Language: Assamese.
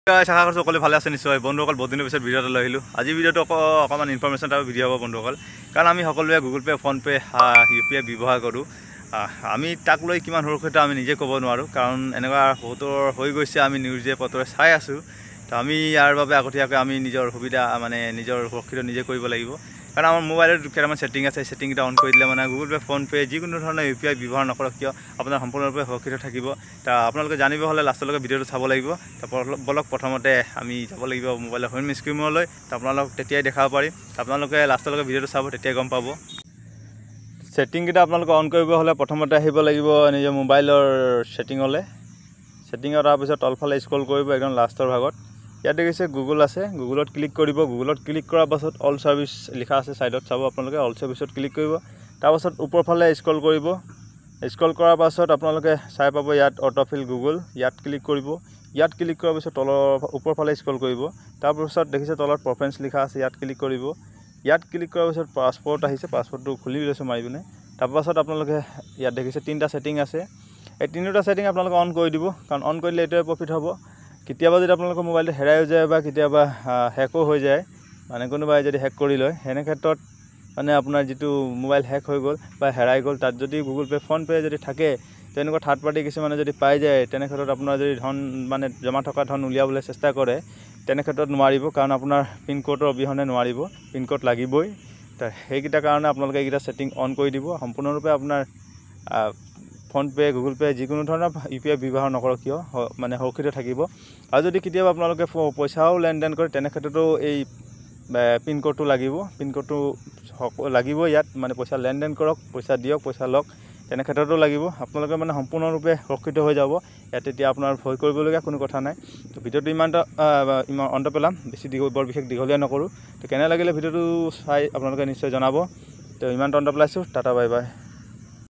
আশা কৰিছোঁ সকলোৱে ভালে আছে নিশ্চয়। বন্ধুসকল বহুত দিনৰ পিছত ভিডিঅ' এটা লৈ আহিলোঁ। আজি ভিডিঅ'টো অকণমান ইনফৰমেশ্যন এটা ভিডিঅ' হ'ব বন্ধুসকল। কাৰণ আমি সকলোৱে গুগল পে' ফোনপে' UPI ব্যৱহাৰ কৰোঁ। আমি তাক লৈ কিমান সুৰক্ষিত আমি নিজে ক'ব নোৱাৰোঁ, কাৰণ এনেকুৱা বহুতৰ হৈ গৈছে, আমি নিউজে পত্ৰই চাই আছোঁ। তো আমি ইয়াৰ বাবে আগতীয়াকৈ আমি নিজৰ সুবিধা নিজৰ সুৰক্ষিত নিজে কৰিব লাগিব। কাৰণ আমাৰ মোবাইলত কেইটামান ছেটিং আছে, ছেটিংকেইটা অন কৰি দিলে গুগল পে' ফোনপে' যিকোনো ধৰণৰ UPI ব্যৱহাৰ নকৰক কিয় আপোনাৰ সম্পূৰ্ণৰূপে সুৰক্ষিত থাকিব। আপোনালোকে জানিব হ'লে লাষ্টলৈকে ভিডিঅ'টো চাব লাগিব। বলক প্ৰথমতে আমি যাব লাগিব মোবাইলৰ হোম স্ক্ৰীনলৈ। আপোনালোক তেতিয়াই দেখাব পাৰিম। আপোনালোকে লাষ্টলৈকে ভিডিঅ'টো চাব, তেতিয়াই গম পাব। ছেটিংকেইটা আপোনালোকে অন কৰিব হ'লে প্ৰথমতে আহিব লাগিব নিজৰ মোবাইলৰ ছেটিঙলৈ। ছেটিঙত তাৰপিছত তলফালে স্ক্ৰল কৰিব একদম লাষ্টৰ ভাগত। ইয়াত দেখিছে গুগল আছে, গুগলত ক্লিক কৰিব। গুগলত ক্লিক কৰাৰ পাছত অল ছাৰ্ভিচ লিখা আছে ছাইডত, চাব আপোনালোকে অল ছাৰ্ভিচত ক্লিক কৰিব। তাৰপাছত ওপৰফালে স্ক্ৰল কৰিব। স্ক্ৰল কৰাৰ পাছত আপোনালোকে চাই পাব ইয়াত অটোফিল গুগল, ইয়াত ক্লিক কৰিব। ইয়াত ক্লিক কৰাৰ পিছত ওপৰফালে স্ক্ৰল কৰিব। তাৰপিছত দেখিছে তলত প্ৰেফাৰেন্স লিখা আছে, ইয়াত ক্লিক কৰিব। ইয়াত ক্লিক কৰাৰ পিছত পাছপোৰ্ট আহিছে, পাছপোৰ্টটো খুলি লৈছোঁ মাৰি পিনে। তাৰপাছত আপোনালোকে ইয়াত দেখিছে তিনিটা ছেটিং আছে। এই তিনিটা ছেটিং আপোনালোকে অন কৰি দিব, কাৰণ অন কৰিলে এইটোৱে প্ৰফিট হ'ব। কেতিয়াবা যদি আপোনালোকৰ মোবাইলটো হেৰাইও যায় বা কেতিয়াবা হেকো হৈ যায়, কোনোবাই যদি হেক কৰি লয়, সেনে ক্ষেত্ৰত আপোনাৰ যিটো মোবাইল হেক হৈ গ'ল বা হেৰাই গ'ল, তাত যদি গুগল পে' ফোনপে' যদি থাকে, তেনেকুৱা থাৰ্ড পাৰ্টি কিছুমানে যদি পাই যায়, তেনে ক্ষেত্ৰত আপোনাৰ যদি ধন জমা থকা ধন উলিয়াবলৈ চেষ্টা কৰে, তেনে ক্ষেত্ৰত নোৱাৰিব, কাৰণ আপোনাৰ পিনক'ডৰ অবিহনে নোৱাৰিব, পিনক'ড লাগিবই। সেইকেইটাৰ কাৰণে আপোনালোকে এইকেইটা ছেটিং অন কৰি দিব। সম্পূৰ্ণৰূপে আপোনাৰ ফোনপে' গুগল পে' যিকোনো ধৰণৰ UPI ব্যৱহাৰ নকৰক কিয় সুৰক্ষিত থাকিব। আৰু যদি কেতিয়াবা আপোনালোকে পইচাও লেনদেন কৰে, তেনে ক্ষেত্ৰতো এই পিনক'ডটো লাগিব। পিনক'ডটো লাগিব ইয়াত, পইচা লেনদেন কৰক, পইচা দিয়ক, পইচা লওক, তেনে ক্ষেত্ৰতো লাগিব। আপোনালোকে সম্পূৰ্ণৰূপে সুৰক্ষিত হৈ যাব ইয়াত। তেতিয়া আপোনাৰ ভয় কৰিবলগীয়া কোনো কথা নাই। তো ভিডিঅ'টো ইমান অন্ত পেলাম, বৰ বিশেষ দীঘলীয়া নকৰোঁ। তো কেনে লাগিলে ভিডিঅ'টো চাই আপোনালোকে নিশ্চয় জনাব। তো ইমান অন্ত পেলাইছোঁ, টাটা বাই বাই।